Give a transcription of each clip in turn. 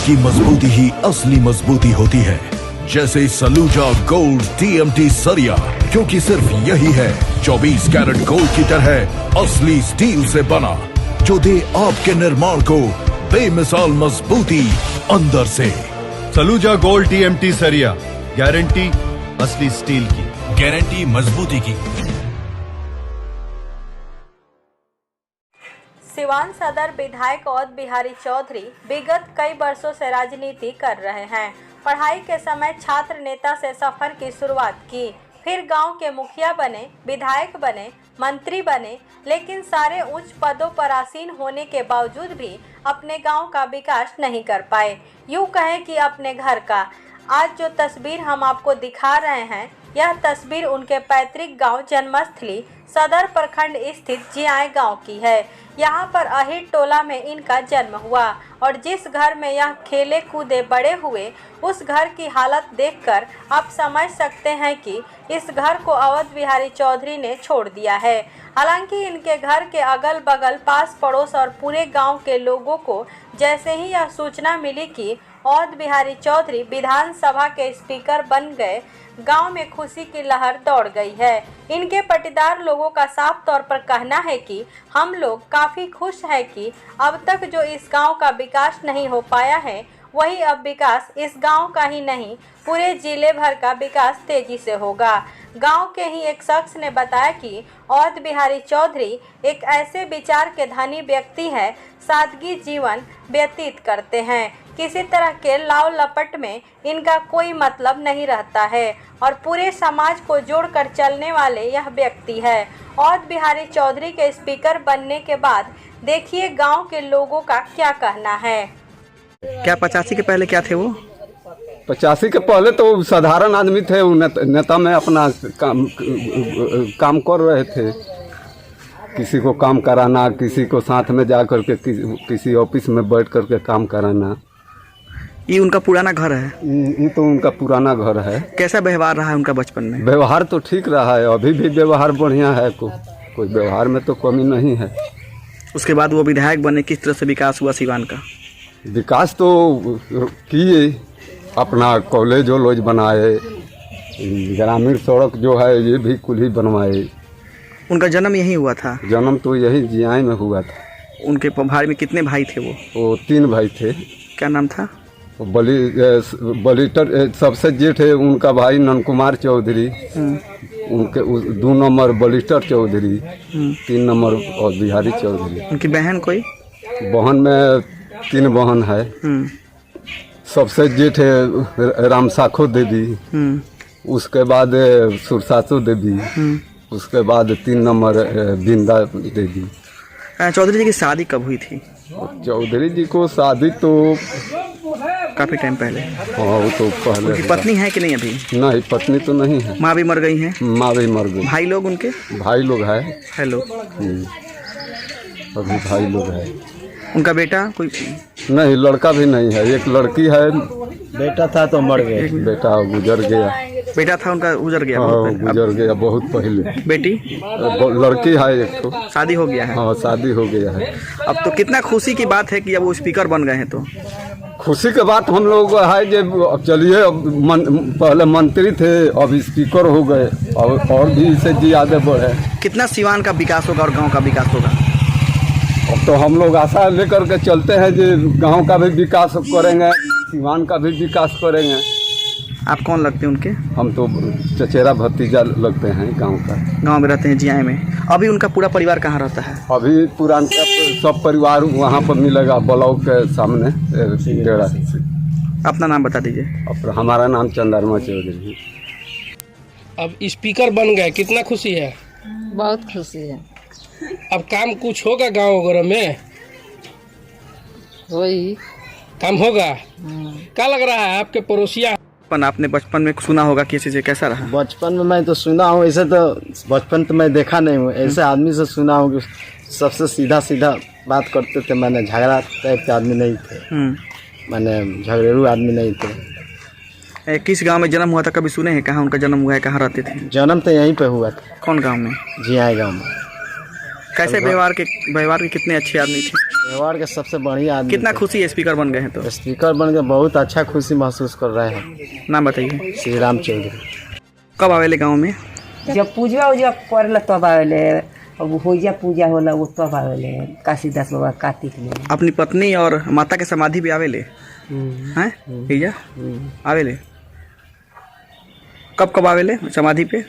की मजबूती ही असली मजबूती होती है। जैसे सलूजा गोल्ड TMT सरिया, क्योंकि सिर्फ यही है 24 कैरेट गोल्ड की तरह असली स्टील से बना, जो दे आपके निर्माण को बेमिसाल मजबूती अंदर से। सलूजा गोल्ड TMT सरिया, गारंटी असली स्टील की, गारंटी मजबूती की। सिवान सदर विधायक औध बिहारी चौधरी विगत कई वर्षों से राजनीति कर रहे हैं। पढ़ाई के समय छात्र नेता से सफर की शुरुआत की, फिर गांव के मुखिया बने, विधायक बने, मंत्री बने, लेकिन सारे उच्च पदों पर आसीन होने के बावजूद भी अपने गांव का विकास नहीं कर पाए। यूँ कहें कि अपने घर का। आज जो तस्वीर हम आपको दिखा रहे हैं, यह तस्वीर उनके पैतृक गांव जन्मस्थली सदर प्रखंड स्थित जियाए गांव की है। यहां पर अहिर टोला में इनका जन्म हुआ और जिस घर में यह खेले कूदे बड़े हुए, उस घर की हालत देखकर आप समझ सकते हैं कि इस घर को अवध बिहारी चौधरी ने छोड़ दिया है। हालांकि इनके घर के अगल बगल, पास पड़ोस और पूरे गांव के लोगों को जैसे ही यह सूचना मिली कि औध बिहारी चौधरी विधानसभा के स्पीकर बन गए, गांव में खुशी की लहर दौड़ गई है। इनके पटीदार लोगों का साफ तौर पर कहना है कि हम लोग काफ़ी खुश हैं कि अब तक जो इस गांव का विकास नहीं हो पाया है, वही अब विकास इस गांव का ही नहीं, पूरे जिले भर का विकास तेजी से होगा। गांव के ही एक शख्स ने बताया कि औध बिहारी चौधरी एक ऐसे विचार के धनी व्यक्ति हैं, सादगी जीवन व्यतीत करते हैं, किसी तरह के लाव लपट में इनका कोई मतलब नहीं रहता है और पूरे समाज को जोड़कर चलने वाले यह व्यक्ति है। औध बिहारी चौधरी के स्पीकर बनने के बाद देखिए गांव के लोगों का क्या कहना है। क्या 85 के पहले क्या थे वो? 85 के पहले तो साधारण आदमी थे, नेता में अपना काम कर रहे थे। किसी को काम कराना, किसी को साथ में जा करके किसी ऑफिस में बैठ करके काम कराना। ये उनका पुराना घर है? ये तो उनका पुराना घर है। कैसा व्यवहार रहा है उनका बचपन में? व्यवहार तो ठीक रहा है, अभी भी व्यवहार बढ़िया है, कोई व्यवहार में तो कमी नहीं है। उसके बाद वो विधायक बने, किस तरह से विकास हुआ सिवान का? विकास तो किए, अपना कॉलेज वॉलेज बनाए, ग्रामीण सड़क जो है ये भी कुल ही बनवाए। उनका जन्म यहीं हुआ था? जन्म तो यही जियाई में हुआ था। उनके भाई में कितने भाई थे वो? 3 भाई थे। क्या नाम था? बलिटर सबसे जेठ है उनका भाई नंद कुमार चौधरी, उनके 2 नंबर बलिटर चौधरी, 3 नंबर और बिहारी चौधरी। उनकी बहन कोई? बहन में 3 बहन है। सबसे जेठ है रामसाखो देवी, उसके बाद सुरसासो देवी, उसके बाद 3 नंबर बिंदा देवी। चौधरी जी की शादी कब हुई थी? चौधरी जी को शादी तो काफी टाइम पहले। हाँ, वो तो पहले। उनकी पत्नी है कि नहीं अभी? नहीं, पत्नी तो नहीं है। माँ भी मर गई हैं? माँ भी मर गई। भाई लोग उनके? भाई लोग है। हेलो। अभी भाई लोग है। उनका बेटा कोई? नहीं, लड़का भी नहीं है। एक लड़की है। बेटा था तो मर गए। बेटा गुजर गया। बेटा था उनका, गुजर गया? हाँ, गुजर गया बहुत पहले। बेटी? लड़की है एक तो। शादी हो गया है? हाँ, शादी हो गया है। अब तो कितना खुशी की बात है कि अब वो स्पीकर बन गए हैं। तो खुशी के बात हम लोग है जो चलिए, पहले मंत्री थे, अब स्पीकर हो गए, और भी इससे जी आगे बढ़े। कितना सिवान का विकास होगा और गांव का विकास होगा? अब तो हम लोग आशा लेकर के चलते हैं जो गांव का भी विकास करेंगे, सिवान का भी विकास करेंगे। आप कौन लगते हैं उनके? हम तो चचेरा भतीजा लगते हैं गांव का। गांव में रहते हैं जियाए में। अभी उनका पूरा परिवार कहाँ रहता है? अभी पुराना सब परिवार वहाँ पर मिलेगा, ब्लॉक के सामने डेरा। अपना नाम बता दीजिए। हमारा नाम चंद्रमा चौधरी। अब स्पीकर बन गए, कितना खुशी है? बहुत खुशी है। अब काम कुछ होगा गांव वगैरह में? वही काम होगा। क्या लग रहा है आपके पड़ोसिया? आपने बचपन में सुना होगा किसी से, कैसा रहा? बचपन में मैं तो सुना हूँ, ऐसे तो बचपन तो मैं देखा नहीं हूँ, ऐसे आदमी से सुना हूँ कि सबसे सीधा सीधा बात करते थे। मैंने झगड़ा टाइप के आदमी नहीं थे, मैंने झगड़ेरू आदमी नहीं थे। किस गांव में जन्म हुआ था, कभी सुने हैं? कहाँ उनका जन्म हुआ है, कहाँ रहते थे? जन्म तो यहीं पे हुआ था। कौन गांव में? जियाए गाँव में। कैसे व्यवहार के कितने अच्छे आदमी थे? व्यवहार के सबसे बढ़िया आदमी कितना थे। खुशी है स्पीकर बन गए हैं तो? स्पीकर बन के बहुत अच्छा खुशी महसूस कर रहे हैं। नाम बताइए। श्री राम चौधरी। कब आवेले गाँव में? जब पूजा उजा करेला तब आवेले, अब होइजा पूजा होला वो तब आवेले। काशीदास बाबा कार्तिक में। अपनी पत्नी और माता के समाधि भी आवेले हैं भैया? आवेले कब आवेले समाधि पे?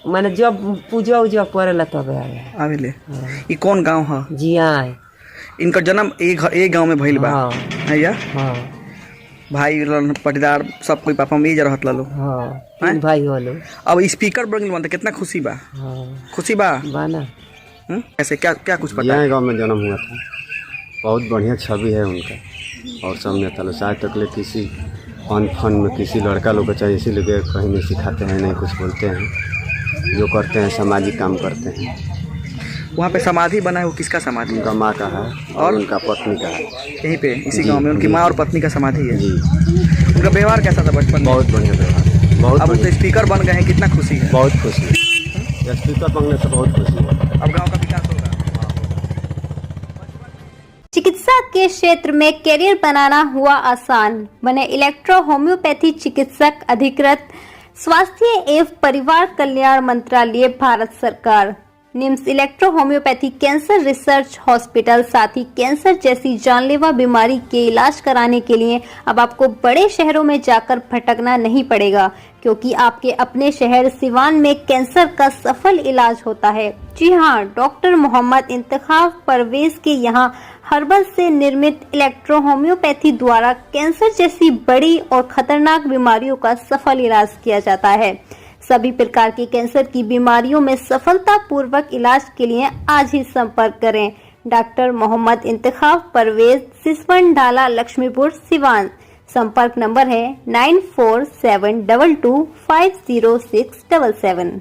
माने जब पूजा उजा करेला तब आवेले। ये कौन गांव है? जिया। इनका जन्म एक गांव में भइल बा है या? हाँ। भाई पटीदार सब कोई पापा में ही रहत लो। हाँ। तीन भाई होलो। अब स्पीकर बन गए कितना खुशी बा? खुशी बा ना। कैसे क्या कुछ पता? यहाँ गाँव में जन्म हुआ था। बहुत बढ़िया छवि है उनका और सब नेता लोग आज तक ले किसी फन में किसी लड़का लोग को चाहिए इसीलिए कहीं नहीं सिखाते हैं, नहीं कुछ बोलते हैं, जो करते हैं सामाजिक काम करते हैं। वहाँ पे समाधि बना है वो किसका समाधि? उनका माँ का है और उनका पत्नी का है। यहीं पे इसी गांव में उनकी माँ और पत्नी का समाधि है। जी। उनका व्यवहार कैसा था बचपन में? बहुत बढ़िया व्यवहार। बहुत अब तो स्पीकर बन गए हैं, कितना खुशी है? बहुत खुशी है। स्पीकर बनने से बहुत खुशी है। अब गाँव का विकास होगा। चिकित्सा के क्षेत्र में करियर बनाना हुआ आसान, बने इलेक्ट्रो होम्योपैथी चिकित्सक अधिकृत स्वास्थ्य एवं परिवार कल्याण मंत्रालय भारत सरकार। NIMS electro homeopathy cancer research hospital, साथ ही कैंसर जैसी जानलेवा बीमारी के इलाज कराने के लिए अब आपको बड़े शहरों में जाकर भटकना नहीं पड़ेगा, क्योंकि आपके अपने शहर सिवान में कैंसर का सफल इलाज होता है। जी हाँ, डॉक्टर मोहम्मद इंतखाब परवेज के यहाँ हर्बल से निर्मित इलेक्ट्रो होम्योपैथी द्वारा कैंसर जैसी बड़ी और खतरनाक बीमारियों का सफल इलाज किया जाता है। सभी प्रकार की कैंसर की बीमारियों में सफलता पूर्वक इलाज के लिए आज ही संपर्क करें। डॉक्टर मोहम्मद इंतखाब परवेज, सिसवन ढाला, लक्ष्मीपुर, सिवान। संपर्क नंबर है 9472250677।